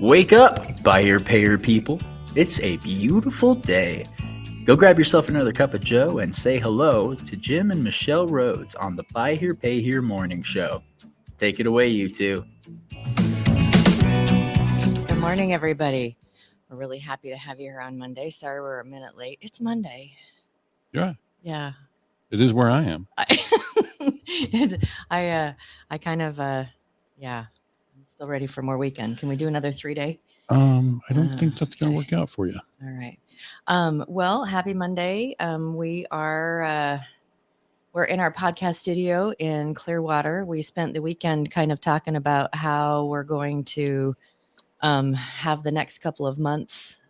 Wake up, buyer payer people. It's a beautiful day. Go grab yourself another cup of joe and say hello to Jim and Michelle Rhodes on the Buy Here Pay Here morning show. Take it away, you two. Good morning, everybody. We're really happy to have you here on Monday. Sorry we're a minute late. It's Monday. Yeah. Yeah. It is where I am. I'm still ready for more weekend. Can we do another 3-day? I don't think that's going to work out for you. All right. Well, happy Monday. We're in our podcast studio in Clearwater. We spent the weekend kind of talking about how we're going to have the next couple of months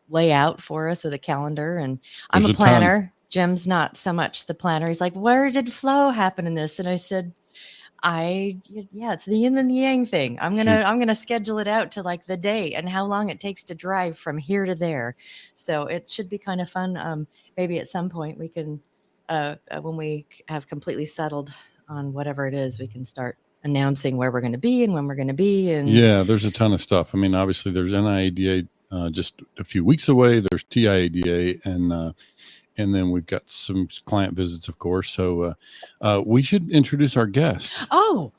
lay out for us with a calendar. And I'm a planner. Jim's not so much the planner. He's like, where did flow happen in this? And I said, it's the yin and the yang thing. I'm gonna schedule it out to like the day and how long it takes to drive from here to there. So it should be kind of fun. Maybe at some point we can, when we have completely settled on whatever it is, we can start announcing where we're going to be and when we're going to be. And yeah, there's a ton of stuff. I mean, obviously there's NIADA just a few weeks away. There's TIADA and then we've got some client visits, of course. So we should introduce our guest. Oh,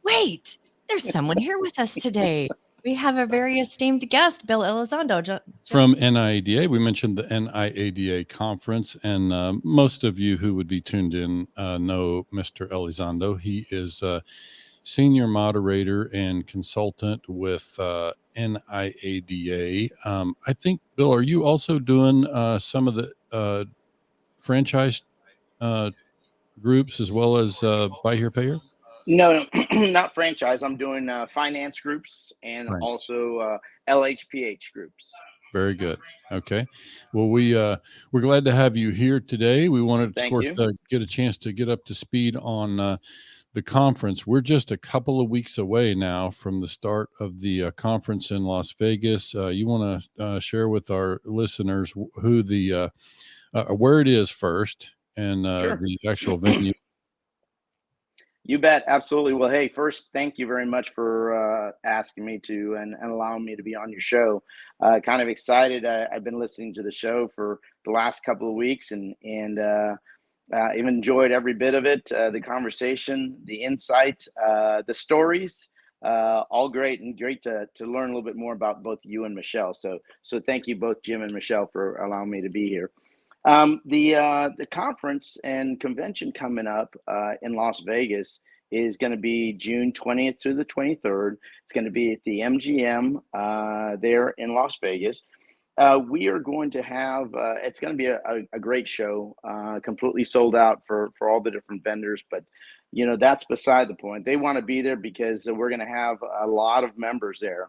wait. There's someone here with us today. We have a very esteemed guest, Bill Elizondo. From NIADA. We mentioned the NIADA conference, and most of you who would be tuned in know Mr. Elizondo. He is senior moderator and consultant with NIADA. I think, Bill, are you also doing some of the franchise groups as well as Buy Here Pay Here? No, not franchise. I'm doing finance groups and also LHPH groups. Very good. Okay. Well, we're glad to have you here today. We wanted, of course, get a chance to get up to speed on the conference. We're just a couple of weeks away now from the start of the conference in Las Vegas. You want to share with our listeners who the where it is first and Sure. the actual venue. You bet. Absolutely. Well, hey, first, thank you very much for asking me to and allowing me to be on your show. Kind of excited. I've been listening to the show for the last couple of weeks and I've enjoyed every bit of it. The conversation, the insight, the stories, all great and great to learn a little bit more about both you and Michelle. So thank you both, Jim and Michelle, for allowing me to be here. The conference and convention coming up in Las Vegas is going to be June 20th through the 23rd. It's going to be at the MGM there in Las Vegas. We are going to have, it's going to be a great show, completely sold out for all the different vendors. But, you know, that's beside the point. They want to be there because we're going to have a lot of members there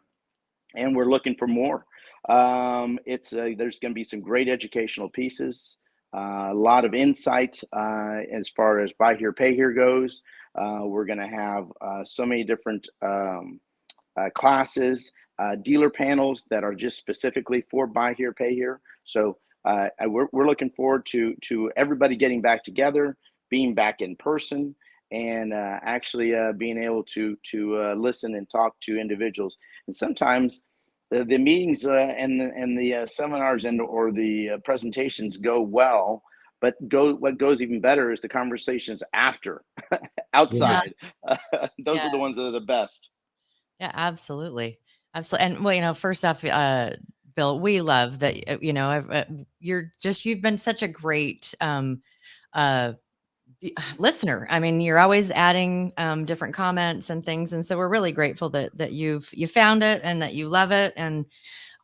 and we're looking for more. There's going to be some great educational pieces, a lot of insight as far as Buy Here, Pay Here goes. We're going to have so many different classes, dealer panels that are just specifically for Buy Here, Pay Here. So we're looking forward to everybody getting back together, being back in person, and actually being able to listen and talk to individuals. And sometimes the meetings and the seminars or the presentations go well, but what goes even better is the conversations after, outside. Yeah. Those are the ones that are the best. Yeah, absolutely. Absolutely. And well, you know, first off, Bill, we love that, you know, you've been such a great listener. I mean, you're always adding different comments and things. And so we're really grateful that you found it and that you love it and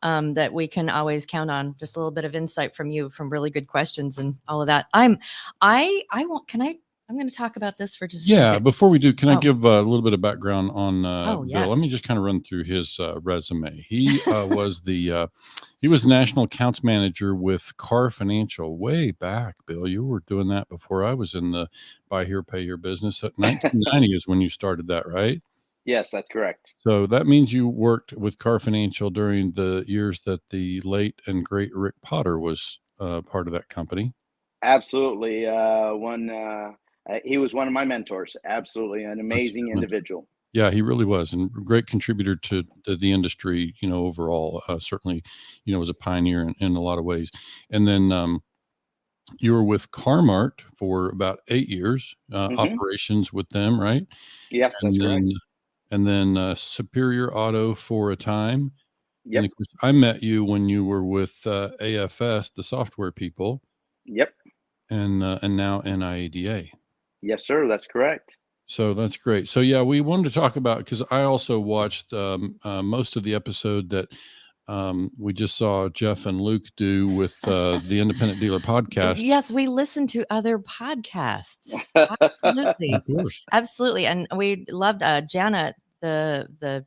that we can always count on just a little bit of insight from you, from really good questions and all of that. I'm going to talk about this for just a second. Before we do, can I give a little bit of background on Bill? Yes. Let me just kind of run through his resume. He was he was national accounts manager with Car Financial way back. Bill, you were doing that before I was in the Buy Here, Pay Here business. 1990 is when you started that, right? Yes, that's correct. So that means you worked with Car Financial during the years that the late and great Rick Potter was part of that company. Absolutely. He was one of my mentors. Absolutely. An amazing individual. Yeah, he really was, and great contributor to the industry, overall. Certainly, was a pioneer in a lot of ways. And then you were with Carmart for about 8 years, operations with them, right? Yes, that's And then, correct. Superior Auto for a time. And Yep. of course, I met you when you were with AFS, the software people, Yep. and now NIADA. Yes, sir. That's correct. So that's great. So yeah, we wanted to talk about, because I also watched most of the episode that we just saw Jeff and Luke do with the Independent Dealer podcast. Yes, we listen to other podcasts. Absolutely. Of course. Absolutely. And we loved Janet, the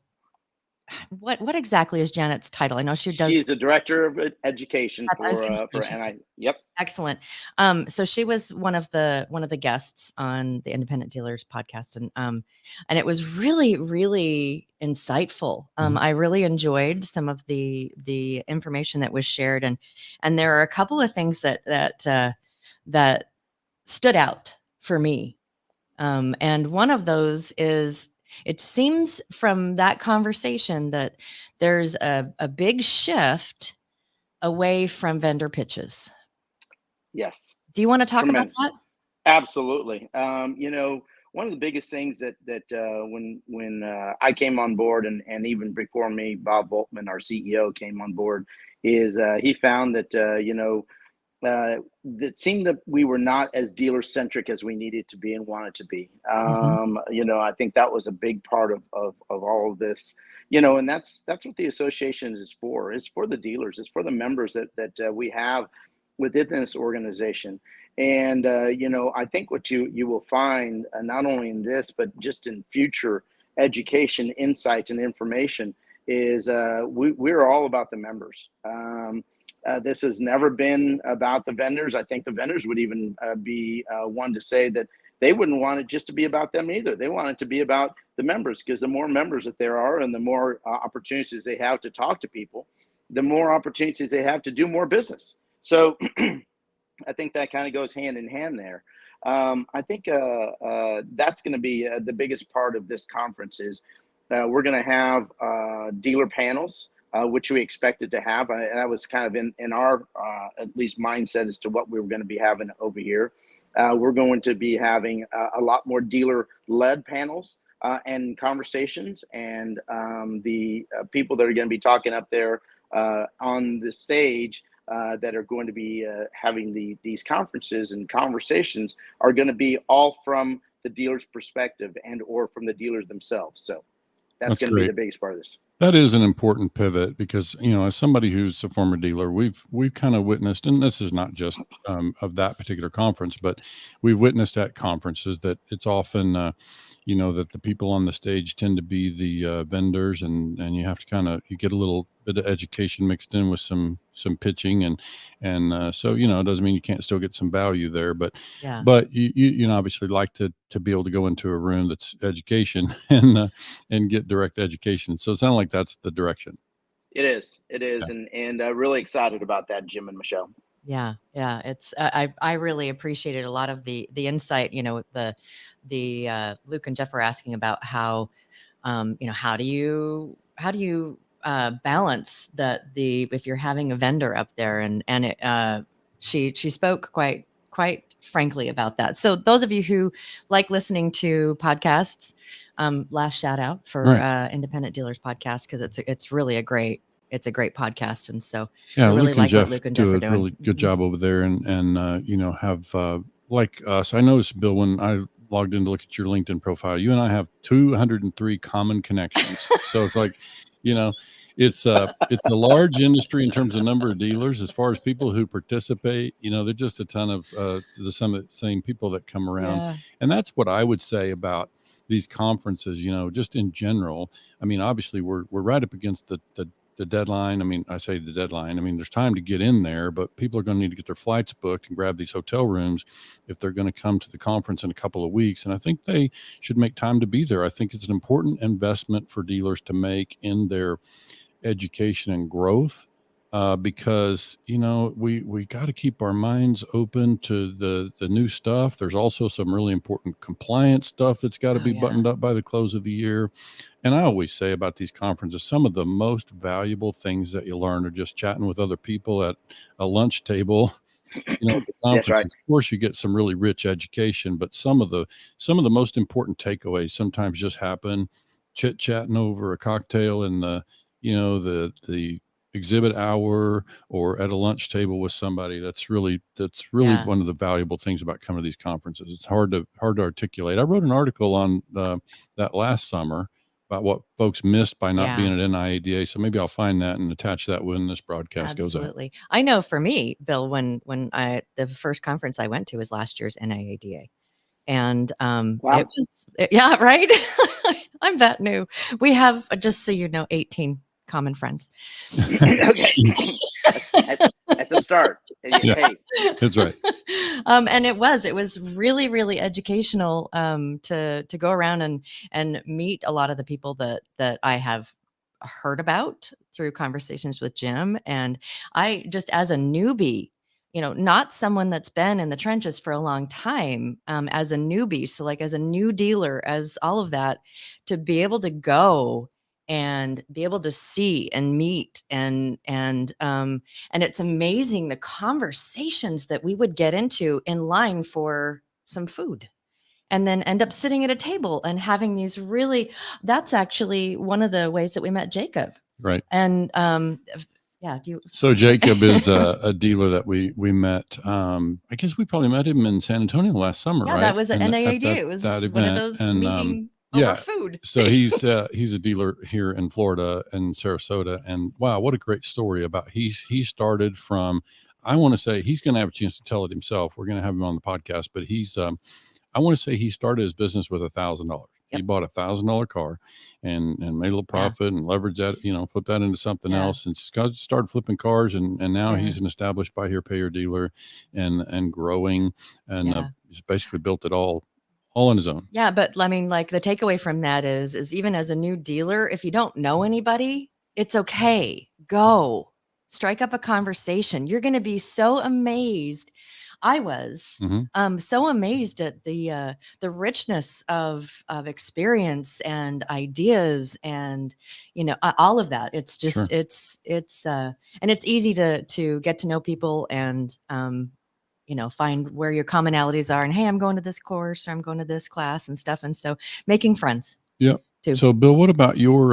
what exactly is Janet's title? I know she does. She's a director of education I was gonna for say, she's NI. Yep. excellent. So she was one of the guests on the Independent Dealers podcast, and it was really insightful. I really enjoyed some of the information that was shared, and there are a couple of things that stood out for me. And one of those is, it seems from that conversation that there's a big shift away from vendor pitches. Yes. Do you want to talk about Tremendous. that? Absolutely. One of the biggest things that when I came on board, and even before me, Bob Volkman, our CEO, came on board, is he found that it seemed that we were not as dealer centric as we needed to be and wanted to be. I think that was a big part of all of this. And that's what the association is for. It's for the dealers. It's for the members that we have within this organization. And I think what you will find, not only in this but just in future education, insights, and information, is we're all about the members. This has never been about the vendors. I think the vendors would even be one to say that they wouldn't want it just to be about them either. They want it to be about the members, because the more members that there are and the more opportunities they have to talk to people, the more opportunities they have to do more business. So I think that kind of goes hand in hand there. I think that's going to be the biggest part of this conference is we're going to have dealer panels, which we expected to have. And that was kind of in our, at least mindset as to what we were going to be having over here. We're going to be having a lot more dealer-led panels and conversations, and the people that are going to be talking up there on the stage that are going to be having these conferences and conversations are going to be all from the dealer's perspective and or from the dealers themselves. So that's going to be the biggest part of this. That is an important pivot, because, as somebody who's a former dealer, we've kind of witnessed, and this is not just of that particular conference, but we've witnessed at conferences that it's often, that the people on the stage tend to be the vendors, and you have to you get a little bit of education mixed in with some pitching, and so it doesn't mean you can't still get some value there, but Yeah. But you obviously like to be able to go into a room that's education and get direct education. So it sounds like that's the direction. It is, yeah. And really excited about that, Jim and Michelle. Yeah. It's I really appreciated a lot of the insight. The Luke and Jeff were asking about how how do you balance if you're having a vendor up there, and she spoke quite frankly about that. So those of you who like listening to podcasts, last shout out for Independent Dealers podcast, because it's really a great podcast. And so yeah, I really Luke and Jeff what Luke and Jeff do are a doing. really good job over there, and have like us. I noticed, Bill, when I logged in to look at your LinkedIn profile, you and I have 203 common connections. So it's like, it's a large industry in terms of number of dealers. As far as people who participate, there's just a ton of some of the same people that come around. Yeah. And that's what I would say about these conferences, just in general. I mean, obviously we're right up against the deadline. I mean, I say the deadline. I mean, there's time to get in there, but people are going to need to get their flights booked and grab these hotel rooms if they're going to come to the conference in a couple of weeks. And I think they should make time to be there. I think it's an important investment for dealers to make in their education and growth. because we got to keep our minds open to the new stuff. There's also some really important compliance stuff that's got to be buttoned up by the close of the year. And I always say about these conferences, some of the most valuable things that you learn are just chatting with other people at a lunch table. At the conferences, right. Of course, you get some really rich education, but some of the most important takeaways sometimes just happen chit chatting over a cocktail in the exhibit hour or at a lunch table with somebody. That's really one of the valuable things about coming to these conferences. It's hard to articulate. I wrote an article on that last summer about what folks missed by not being at NIADA. So maybe I'll find that and attach that when this broadcast goes out. Absolutely. I know for me, Bill, when the first conference I went to was last year's NIADA. And Wow. it was, right? I'm that new. We have, just so you know, 18 common friends. Okay. That's a start. Yeah, that's right. And it was really, really educational to go around and meet a lot of the people that I have heard about through conversations with Jim. And I just, as a newbie, not someone that's been in the trenches for a long time, as a newbie. So like as a new dealer, as all of that, to be able to go and be able to see and meet and it's amazing the conversations that we would get into in line for some food and then end up sitting at a table and having these that's actually one of the ways that we met Jacob. Right. And so Jacob is a dealer that we met. I guess we probably met him in San Antonio last summer, right? That was at NIAD. It was that event. One of those meeting over food. So he's a dealer here in Florida and Sarasota. And wow, what a great story about he started from, I want to say he's going to have a chance to tell it himself. We're going to have him on the podcast, but he's, I want to say he started his business with $1,000. Yep. He bought $1,000 car and made a little profit and leveraged that, flip that into something else and started flipping cars. And now he's an established buy here, pay here dealer and growing and he's basically built it all on his own. Yeah. But I mean, like the takeaway from that is even as a new dealer, if you don't know anybody, it's okay. Go strike up a conversation. You're going to be so amazed. I was so amazed at the richness of experience and ideas and all of that. It's just it's and it's easy to get to know people and find where your commonalities are and hey, I'm going to this course or I'm going to this class and stuff, and so making friends. Yeah. So Bill, what about you've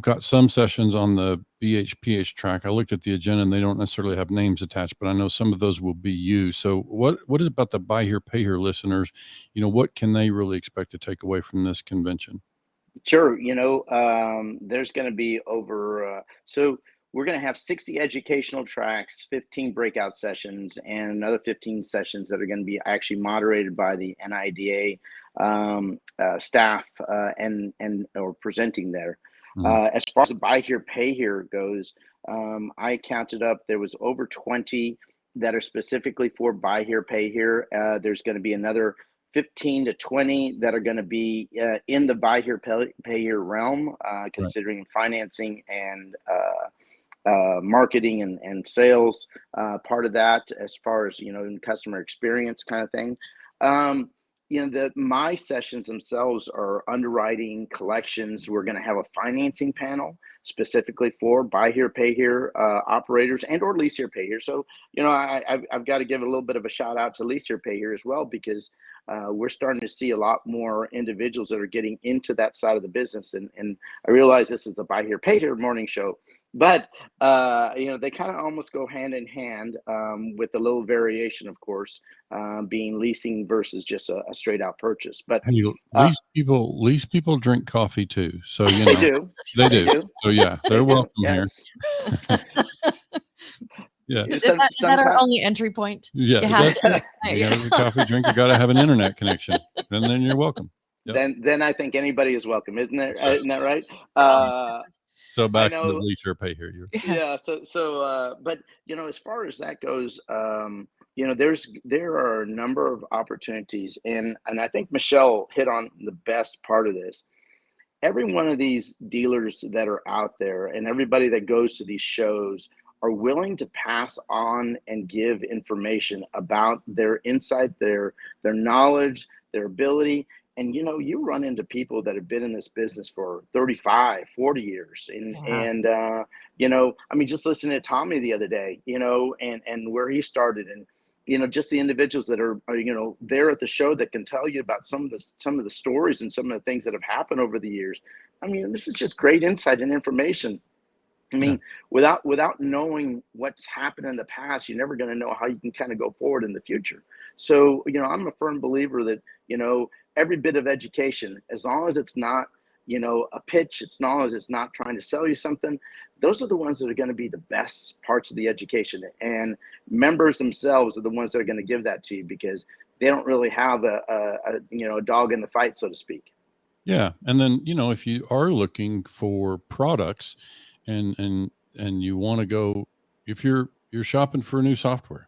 got some sessions on the BHPH track. I looked at the agenda and they don't necessarily have names attached, but I know some of those will be you. So what is about the buy here, pay here listeners? What can they really expect to take away from this convention? Sure. There's going to be so we're going to have 60 educational tracks, 15 breakout sessions, and another 15 sessions that are going to be actually moderated by the NIADA staff and or presenting there. As far as the buy here, pay here goes, I counted up, there was over 20 that are specifically for buy here, pay here. There's going to be another 15 to 20 that are going to be in the buy here, pay here realm, considering financing and marketing and sales part of that, as far as in customer experience kind of thing. My sessions themselves are underwriting, collections. We're going to have a financing panel specifically for buy here, pay here operators and or lease here, pay here. So I've got to give a little bit of a shout out to lease here, pay here as well, because we're starting to see a lot more individuals that are getting into that side of the business. And I realize this is the buy here, pay here morning show, but they kind of almost go hand in hand, with a little variation, of course, being leasing versus just a straight out purchase. But hey, lease people drink coffee too, so they do. So yeah, they're welcome here. Yeah. Is that our only entry point? Yeah, you gotta have a coffee drink. You got to have an internet connection, and then you're welcome. Yep. Then I think anybody is welcome, isn't that right? So back to the lease or pay here. Yeah. So but as far as that goes, there are a number of opportunities, and I think Michelle hit on the best part of this. every one of these dealers that are out there and everybody that goes to these shows are willing to pass on and give information about their insight, their knowledge, their ability. And you run into people that have been in this business for 35, 40 years. I mean, just listening to Tommy the other day, and where he started, and just the individuals that are there at the show that can tell you about some of the stories and some of the things that have happened over the years. I mean, this is just great insight and information. I mean, without knowing what's happened in the past, you're never going to know how you can kind of go forward in the future. So, I'm a firm believer that, every bit of education, as long as it's not, a pitch, as long as it's not trying to sell you something, those are the ones that are going to be the best parts of the education. And members themselves are the ones that are going to give that to you, because they don't really have a dog in the fight, so to speak. Yeah. And then, if you are looking for products and you want to go, if you're shopping for new software,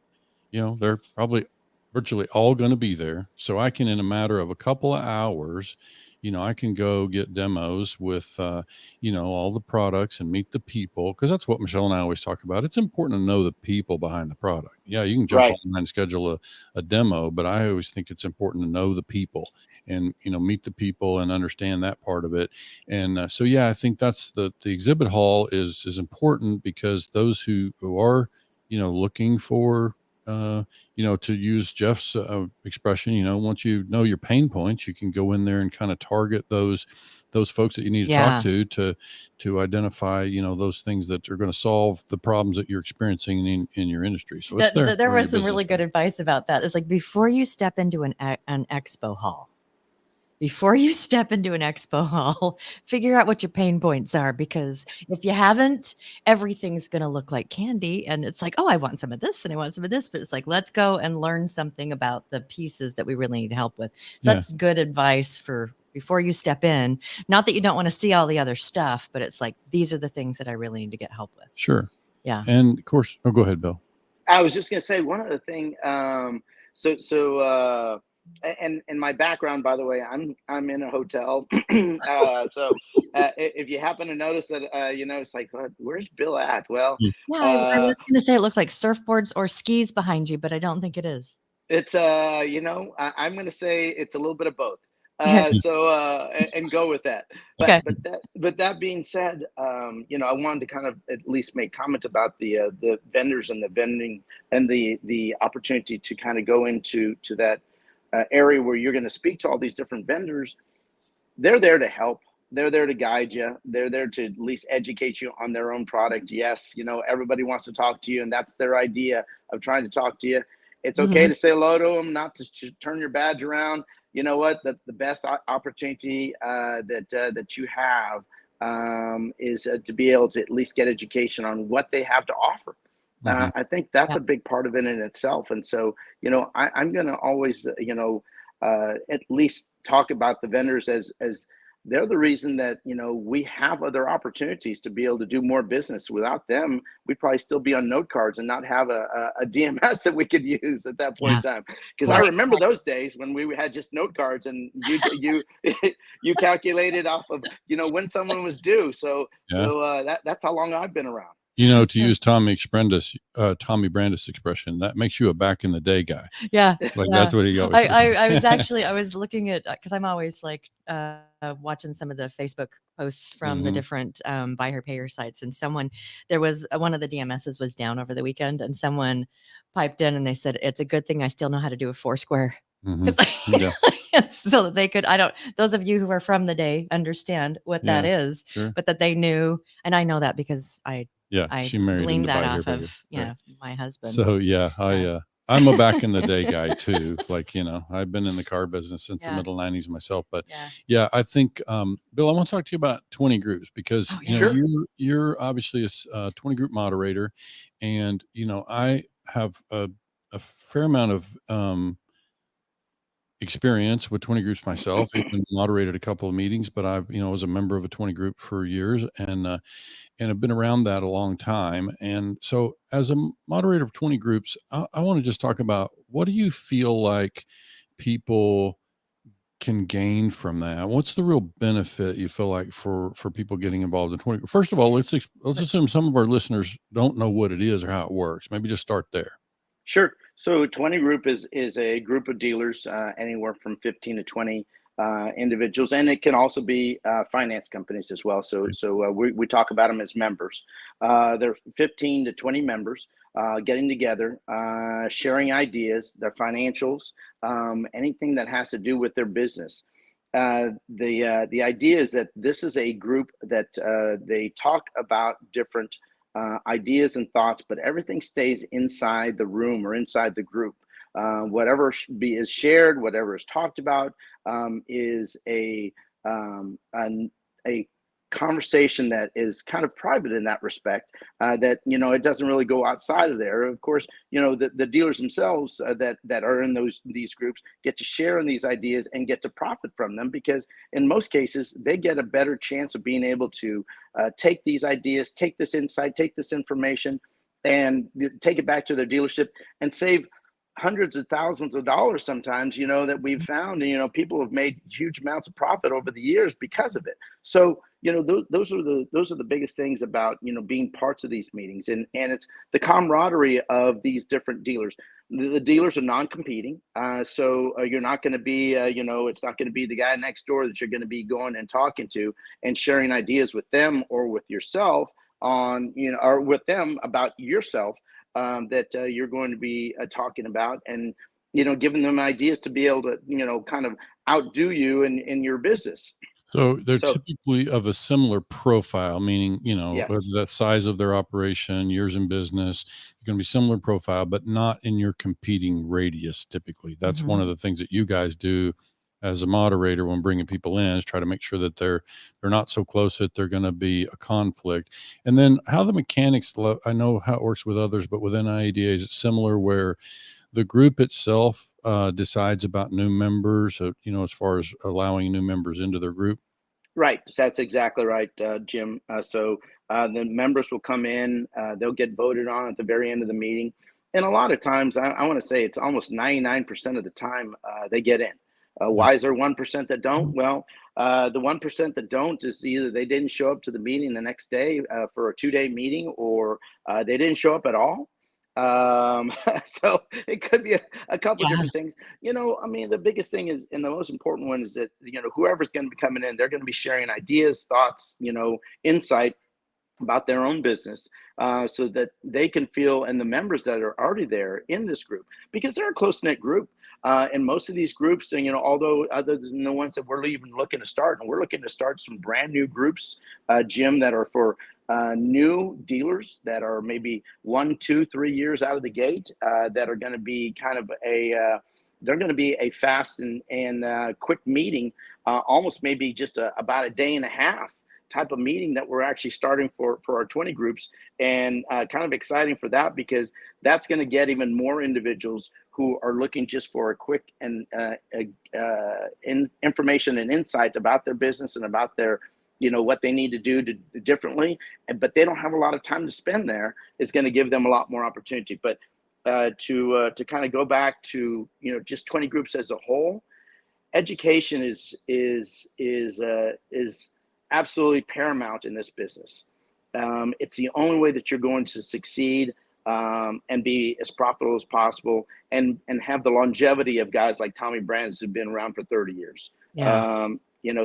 they're probably virtually all going to be there. So I can, in a matter of a couple of hours, I can go get demos with, all the products and meet the people. Cause that's what Michelle and I always talk about. It's important to know the people behind the product. Yeah. You can jump Right. online and schedule a demo, but I always think it's important to know the people and, meet the people and understand that part of it. And so, yeah, I think that's the exhibit hall is important, because those who are, looking for, to use Jeff's expression, once you know your pain points, you can go in there and kind of target those folks that you need to talk to identify, those things that are going to solve the problems that you're experiencing in your industry. So it's there was some really good advice about that. It's like, before you step into an expo hall, figure out what your pain points are, because if you haven't, everything's going to look like candy. And it's like, oh, I want some of this and I want some of this, but it's like, let's go and learn something about the pieces that we really need help with. So that's good advice for before you step in. Not that you don't want to see all the other stuff, but it's like, these are the things that I really need to get help with. Sure. Yeah. And of course, go ahead, Bill. I was just going to say one other thing. And my background, by the way, I'm in a hotel. If you happen to notice that, it's like, where's Bill at? Well, I was going to say it looked like surfboards or skis behind you, but I don't think it is. It's I'm going to say it's a little bit of both. And go with that. But that being said, I wanted to kind of at least make comments about the vendors and the vending and the opportunity to kind of go into that area where you're going to speak to all these different vendors. They're there to help. They're there to guide you. They're there to at least educate you on their own product. Yes, everybody wants to talk to you, and that's their idea of trying to talk to you. It's okay to say hello to them, not to turn your badge around. You know what? The best opportunity that you have is to be able to at least get education on what they have to offer. I think that's a big part of it in itself. And so, I'm going to always, at least talk about the vendors as they're the reason that, we have other opportunities to be able to do more business. Without them, we'd probably still be on note cards and not have a DMS that we could use at that point in time. Because I remember those days when we had just note cards and you calculated off of, when someone was due. So that's how long I've been around. To use Tommy Brandis' expression, that makes you a back in the day guy. Yeah. That's what he always says. I was looking at, because I'm always like watching some of the Facebook posts from the different buy her, pay her sites. And there was one of the DMSs was down over the weekend, and someone piped in and they said, it's a good thing I still know how to do a Foursquare. So that they could, those of you who are from the day understand what that is, but that they knew. And I know that because I gleaned that off of my husband. So I'm a back in the day guy too. I've been in the car business since the middle 90s myself. But I think Bill, I want to talk to you about 20 groups, because you're obviously a 20 group moderator, and I have a fair amount of experience with 20 groups myself. Even moderated a couple of meetings, but I was a member of a 20 group for years, and I've been around that a long time. And so as a moderator of 20 groups, I want to just talk about, what do you feel like people can gain from that? What's the real benefit you feel like for people getting involved in 20? First of all, let's assume some of our listeners don't know what it is or how it works. Maybe just start there. Sure. So 20 Group is a group of dealers, anywhere from 15 to 20 individuals, and it can also be finance companies as well. So we talk about them as members. They're 15 to 20 members getting together, sharing ideas, their financials, anything that has to do with their business. The idea is that this is a group that they talk about different ideas and thoughts, but everything stays inside the room or inside the group. Whatever is shared, whatever is talked about, is a conversation that is kind of private in that respect, that, it doesn't really go outside of there. Of course, the dealers themselves that are in these groups get to share in these ideas and get to profit from them, because in most cases they get a better chance of being able to take these ideas, take this insight, take this information, and take it back to their dealership and save hundreds of thousands of dollars sometimes, that we've found. People have made huge amounts of profit over the years because of it. So, those are the biggest things about, being parts of these meetings, and it's the camaraderie of these different dealers. The dealers are non-competing. So you're not going to be, it's not going to be the guy next door that you're going to be going and talking to and sharing ideas with them or with yourself on, or with them about yourself. That you're going to be talking about, and giving them ideas to be able to kind of outdo you in your business. So they're typically of a similar profile, meaning Yes. the size of their operation, years in business, you're going to be similar profile, but not in your competing radius. Typically, that's one of the things that you guys do as a moderator when bringing people in, is try to make sure that they're not so close that they're going to be a conflict. And then how the mechanics, I know how it works with others, but with NIADA, is it similar where the group itself decides about new members, as far as allowing new members into their group? Right. That's exactly right, Jim. So the members will come in, they'll get voted on at the very end of the meeting. And a lot of times, I want to say it's almost 99% of the time they get in. Why is there 1% that don't? Well, the 1% that don't is either they didn't show up to the meeting the next day for a 2-day meeting, or they didn't show up at all. So it could be a couple of different things. The biggest thing is, and the most important one is that, whoever's going to be coming in, they're going to be sharing ideas, thoughts, insight about their own business, so that they can feel, and the members that are already there in this group, because they're a close-knit group. And most of these groups, and although other than the ones that we're even looking to start, and we're looking to start some brand new groups, Jim, that are for new dealers that are maybe 1, 2, 3 years out of the gate, that are going to be kind of they're going to be a fast and quick meeting, almost maybe just about a day and a half type of meeting that we're actually starting for our 20 groups, and kind of exciting for that, because that's going to get even more individuals who are looking just for a quick and information and insight about their business and about their, what they need to do differently, but they don't have a lot of time to spend there. Is going to give them a lot more opportunity. But to kind of go back to, just 20 groups as a whole, education is absolutely paramount in this business. It's the only way that you're going to succeed, and be as profitable as possible, and have the longevity of guys like Tommy Brands who've been around for 30 years. Yeah.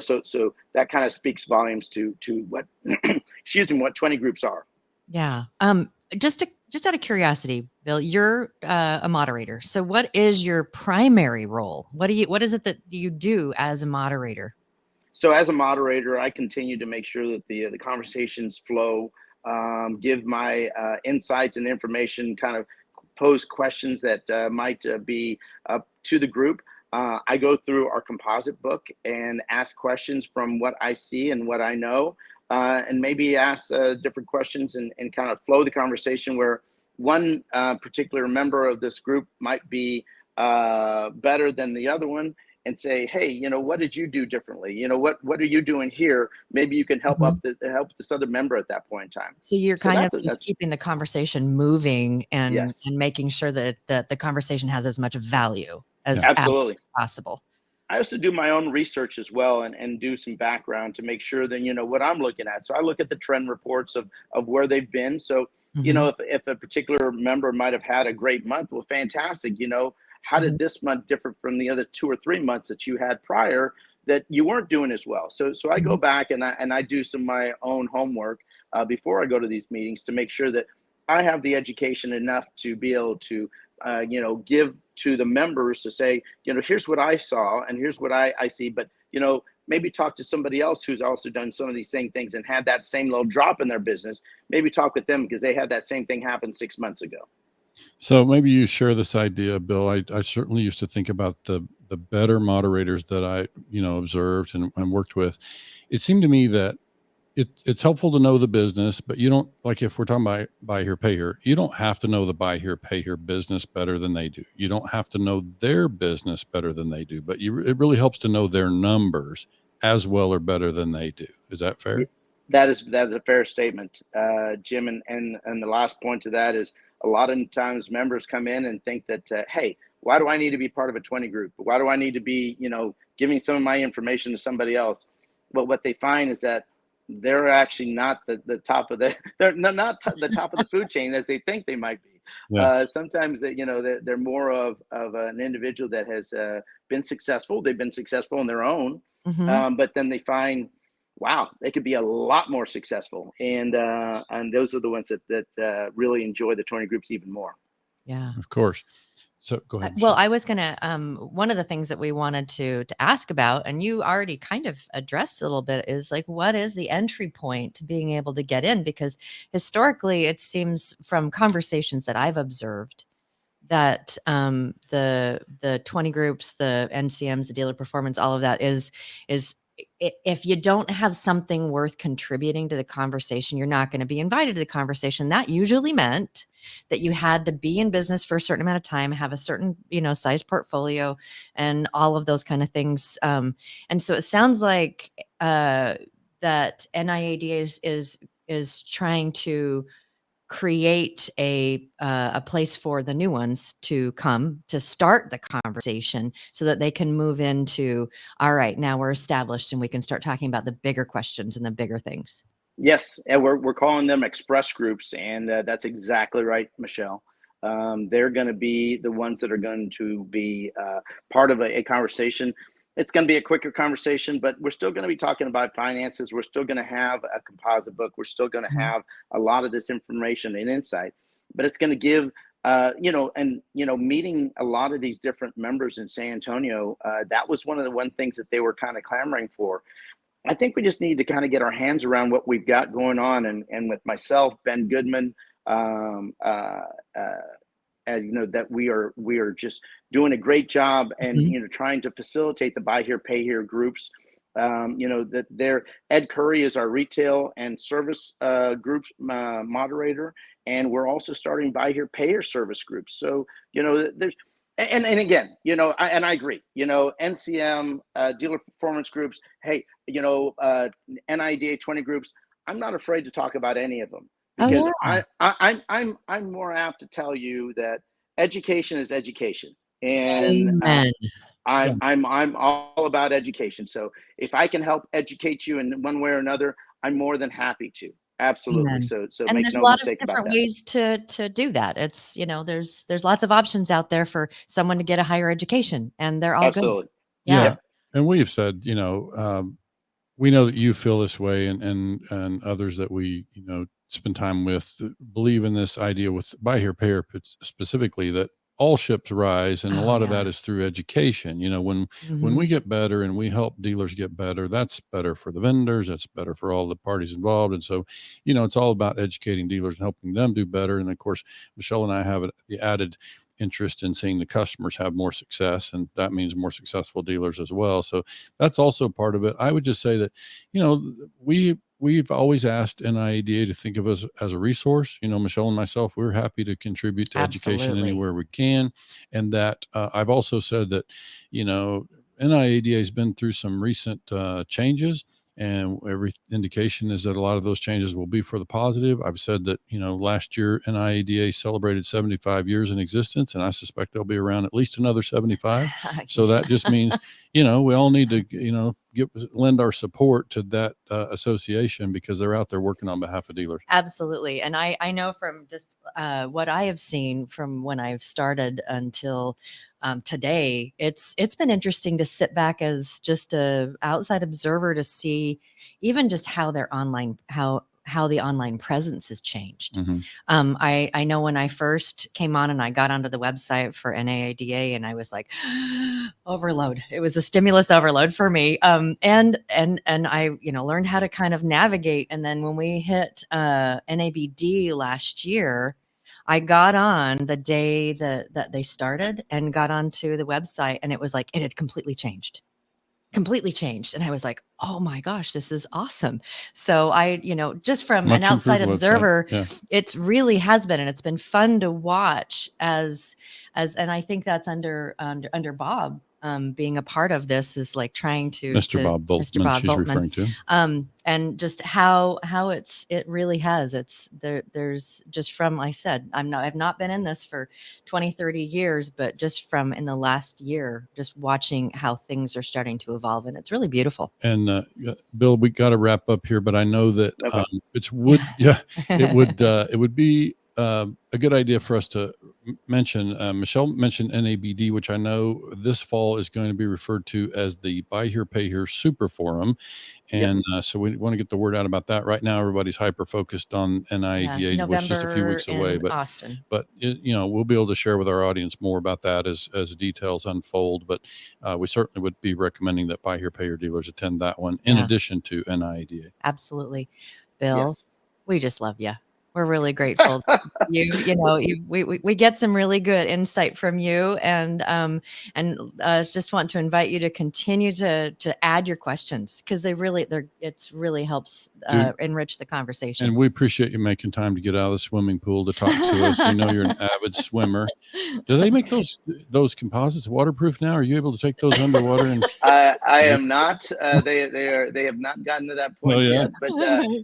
So that kind of speaks volumes to what, excuse me, what 20 groups are. Yeah. Just out of curiosity, Bill, you're a moderator. So what is your primary role? What is it that you do as a moderator? So as a moderator, I continue to make sure that the conversations flow, give my insights and information, kind of pose questions that might be to the group. I go through our composite book and ask questions from what I see and what I know, and maybe ask different questions, and kind of flow the conversation where one particular member of this group might be better than the other one, and say, hey, what did you do differently? What are you doing here? Maybe you can help help this other member at that point in time. So you're kind of just keeping the conversation moving, and Yes. and making sure that the conversation has as much value as absolutely possible. I also do my own research as well, and do some background to make sure that, what I'm looking at. So I look at the trend reports of where they've been. So, Mm-hmm. if a particular member might have had a great month, well, fantastic. How did this month differ from the other 2 or 3 months that you had prior that you weren't doing as well? So I go back and I do some of my own homework before I go to these meetings to make sure that I have the education enough to be able to give to the members to say, here's what I saw and here's what I see. But, maybe talk to somebody else who's also done some of these same things and had that same little drop in their business. Maybe talk with them because they had that same thing happen 6 months ago. So maybe you share this idea, Bill. I certainly used to think about the better moderators that I, observed and worked with. It seemed to me that it's helpful to know the business, but you don't, like, if we're talking about buy here, pay here, you don't have to know the buy here, pay here business better than they do. You don't have to know their business better than they do, but it really helps to know their numbers as well or better than they do. Is that fair? That is a fair statement, Jim. And the last point to that is a lot of times members come in and think that, hey, why do I need to be part of a 20 group? Why do I need to be, giving some of my information to somebody else? Well, what they find is that they're actually not the top of they're not the top of the food chain as they think they might be. Yeah. Sometimes they're more of an individual that has been successful. They've been successful on their own, but then they find, wow, they could be a lot more successful, and those are the ones that really enjoy the 20 groups even more. Yeah, of course. So go ahead. Well, I was gonna one of the things that we wanted to ask about, and you already kind of addressed a little bit, is like, what is the entry point to being able to get in? Because historically, it seems from conversations that I've observed that the 20 groups, the NCMs, the dealer performance, all of that is if you don't have something worth contributing to the conversation, you're not going to be invited to the conversation. That usually meant that you had to be in business for a certain amount of time, have a certain, size portfolio and all of those kind of things. And so it sounds like that NIADA is trying to create a place for the new ones to come to start the conversation so that they can move into, all right, now we're established and we can start talking about the bigger questions and the bigger things. Yes, and we're calling them express groups, and that's exactly right, Michelle. They're going to be the ones that are going to be part of a conversation. It's going to be a quicker conversation, but we're still going to be talking about finances. We're still going to have a composite book. We're still going to have a lot of this information and insight, but it's going to give, meeting a lot of these different members in San Antonio. That was one of the things that they were kind of clamoring for. I think we just need to kind of get our hands around what we've got going on. And with myself, Ben Goodman, that we are just doing a great job and, trying to facilitate the buy here, pay here groups. That Ed Curry is our retail and service group moderator. And we're also starting buy here, pay here service groups. So, there's, and again, I agree, NCM, dealer performance groups, hey, NIADA 20 groups, I'm not afraid to talk about any of them because I'm more apt to tell you that education is education. And I'm all about education. So if I can help educate you in one way or another, I'm more than happy to. Absolutely. Amen. So and make there's no a lot of mistake about different that. ways to do that. It's, there's lots of options out there for someone to get a higher education, and they're all Absolutely. good. Yeah. And we've said, we know that you feel this way, and others that we, spend time with believe in this idea with buy here, pay here specifically, that all ships rise, and a lot of that is through education. When we get better and we help dealers get better, that's better for the vendors, that's better for all the parties involved. And so, it's all about educating dealers and helping them do better. And of course, Michelle and I have the added interest in seeing the customers have more success, and that means more successful dealers as well. So that's also part of it. I would just say that, we've always asked NIADA to think of us as a resource. Michelle and myself, we're happy to contribute to education anywhere we can. And that I've also said that, NIADA has been through some recent changes, and every indication is that a lot of those changes will be for the positive. I've said that, last year NIADA celebrated 75 years in existence, and I suspect they'll be around at least another 75. So that just means, we all need to, lend our support to that association, because they're out there working on behalf of dealers. Absolutely. And I know from just what I have seen from when I've started until today, it's been interesting to sit back as just a outside observer to see even just how their online, how the online presence has changed. I know when I first came on and I got onto the website for NIADA, and I was like, overload. It was a stimulus overload for me. And I, learned how to kind of navigate. And then when we hit NABD last year, I got on the day that they started and got onto the website, and it was like, it had completely changed. And I was like, oh my gosh, this is awesome. So I, just from an outside observer, it's really has been, and it's been fun to watch and I think that's under Bob being a part of this, is like trying to Bob Voltman, she's referring to, and just how it really has, there's just from, I said, I've not been in this for 20, 30 years, but just from in the last year, just watching how things are starting to evolve, and it's really beautiful. And Bill, we got to wrap up here, but I know that it would be a good idea for us to mention, Michelle mentioned NABD, which I know this fall is going to be referred to as the Buy Here, Pay Here Super Forum. And so we want to get the word out about that. Right now, everybody's hyper focused on NIADA, which is just a few weeks away. But Austin. But we'll be able to share with our audience more about that as details unfold. But we certainly would be recommending that Buy Here, Pay Here dealers attend that one in addition to NIADA. Absolutely, Bill. We just love you. We're really grateful. We get some really good insight from you, and just want to invite you to continue to add your questions, because it really helps enrich the conversation. And we appreciate you making time to get out of the swimming pool to talk to us. We know you're an avid swimmer. Do they make those composites waterproof now? Are you able to take those underwater? And I am not. They have not gotten to that point yet. But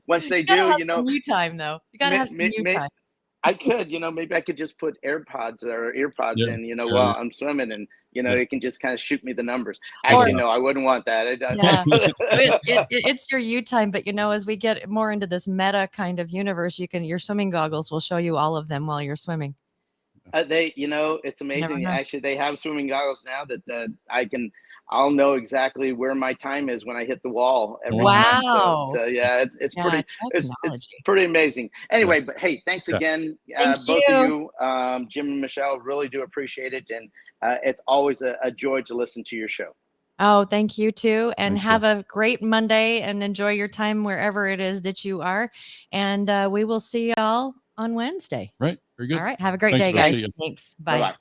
once they do, some you time though. You gotta have some you time. I could, maybe I could just put AirPods or earpods in, while I'm swimming, and it can just kind of shoot me the numbers. Actually, no, I wouldn't want that. It's your you time, but as we get more into this meta kind of universe, your swimming goggles will show you all of them while you're swimming. It's amazing. Actually, they have swimming goggles now that I'll know exactly where my time is when I hit the wall every time. So yeah, it's pretty amazing. Anyway, but hey, thanks again, both of you, Jim and Michelle. Really do appreciate it, and it's always a joy to listen to your show. Oh, thank you too, and have a great Monday, and enjoy your time wherever it is that you are. And we will see y'all on Wednesday. Right. Very good. All right. Have a great day, guys. Thanks. Bye. Bye-bye.